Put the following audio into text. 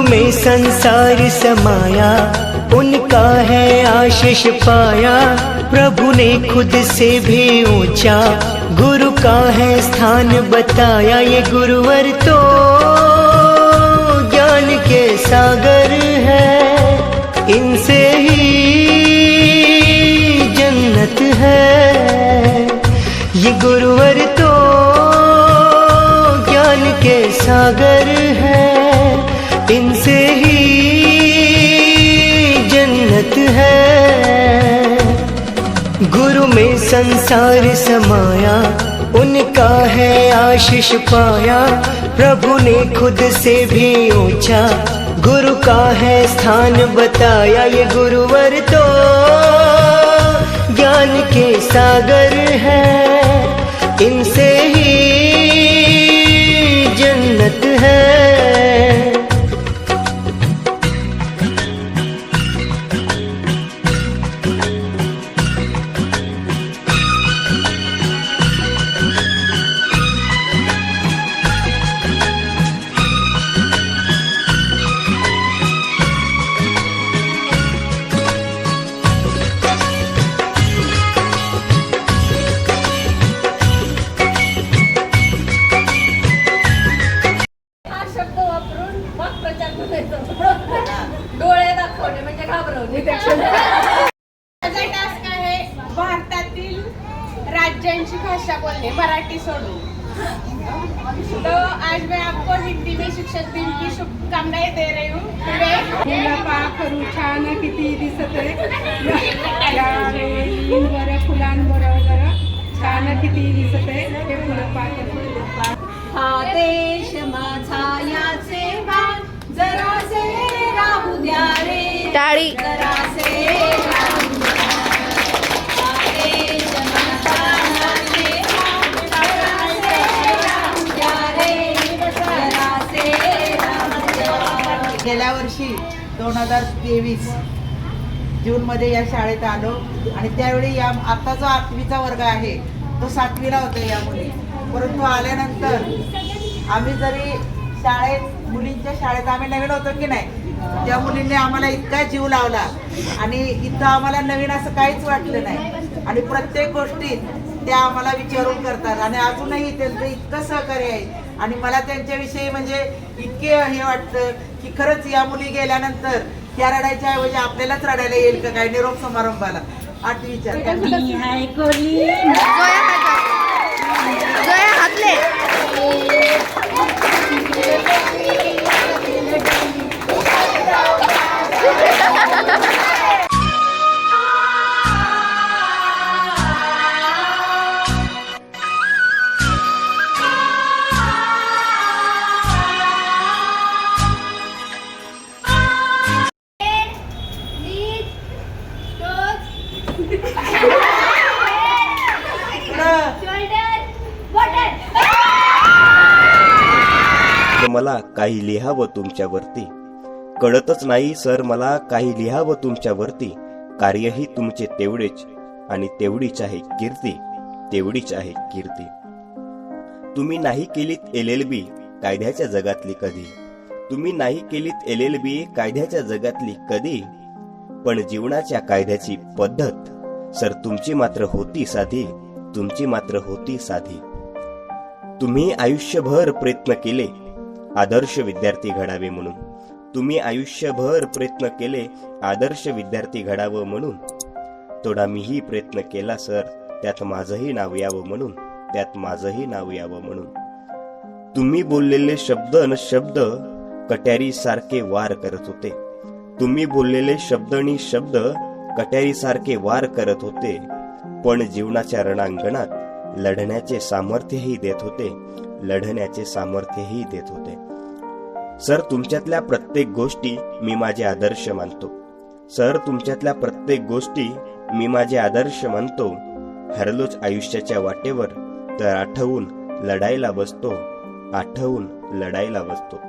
में संसार समाया, उनका है आशीष पाया। प्रभु ने खुद से भी ऊंचा गुरु का है स्थान बताया। ये गुरुवर तो ज्ञान के सागर है, इनसे ही जन्नत है। ये गुरुवर तो ज्ञान के सागर है, इनसे ही जन्नत है। गुरु में संसार समाया, उनका है आशीष पाया। प्रभु ने खुद से भी ऊंचा गुरु का है स्थान बताया। ये गुरुवर तो ज्ञान के सागर है, इनसे ही जन्नत है। डोळे दाखवणे म्हणजे घाबरवणे. माझा टास्क आहे भारतातील राज्यांची भाषा बोलने, मराठी सोडून. तो आज मैं आपको हिंदी में शिक्षक दिन की शुभकामनाएं दे रही हूँ. फुला पाखरू छान किती दिसते, यावर फुलांबरोबर छान किती दिसते हे फुलं पाखरू. हा देश माझा याचे भान, जरासे राहू द्या रे, टाळी. जरासे राहू द्या. हा देश माझा याचे भान, जरासे राहू द्या रे, जरासे राहू द्या. गेल्या वर्षी 2023 जूनमध्ये या शाळेत आलो आणि त्यावेळी या आता जो 8वीचा वर्ग आहे तो 7वीला होता या मुली. परंतु आल्यानंतर आम्ही जरी शाळेत मुलींच्या शाळेत आम्ही नवीन होतो की नाही, त्या मुलींनी आम्हाला इतका जीव लावला आणि इथं आम्हाला नवीन असं काहीच वाटलं नाही आणि प्रत्येक गोष्टीत त्या आम्हाला विचारून करतात आणि अजूनही त्यांचं इतकं सहकार्य आहे. आणि मला त्यांच्याविषयी म्हणजे इतके हे वाटतं की खरंच या मुली गेल्यानंतर त्या रडायच्या ऐवजी आपल्यालाच रडायला येईल का काय निरोप समारंभाला. 8वीच्या हातले. मला काही लिहावं तुमच्यावरती, कळतच नाही सर मला काही लिहावं तुमच्यावरती. कार्यही तुमचे तेवढेच आणि तेवढीच आहे कीर्ती, तेवढीच आहे कीर्ती. तुम्ही नाही केलीत LLB कायद्याच्या जगातली कधी, तुम्ही नाही केलीत LLB कायद्याच्या जगातली कधी. पण जीवनाच्या कायद्याची पद्धत सर तुमची मात्र होती साधी, तुमची मात्र होती साधी. तुम्ही आयुष्यभर प्रयत्न केले आदर्श विद्यार्थी घडावे म्हणून, तुम्ही आयुष्यभर प्रयत्न केले आदर्श विद्यार्थी घडावं म्हणून. थोडा मीही प्रयत्न केला सर, त्यात माझंही नाव यावं म्हणून, त्यात माझंही नाव यावं म्हणून. तुम्ही बोललेले शब्द न शब्द कट्यारी सारखे वार करत होते, तुम्ही बोललेले शब्द आणि शब्द कट्यारी सारखे वार करत होते. पण जीवनाच्या रणांगणात लढण्याचे सामर्थ्यही देत होते, लढण्याचे सामर्थ्यही देत होते. सर तुमच्यातल्या प्रत्येक गोष्टी मी माझे आदर्श मानतो, सर तुमच्यातल्या प्रत्येक गोष्टी मी माझे आदर्श मानतो. हरलोच आयुष्याच्या वाटेवर तर आठवून लढायला बसतो, आठवून लढायला बसतो.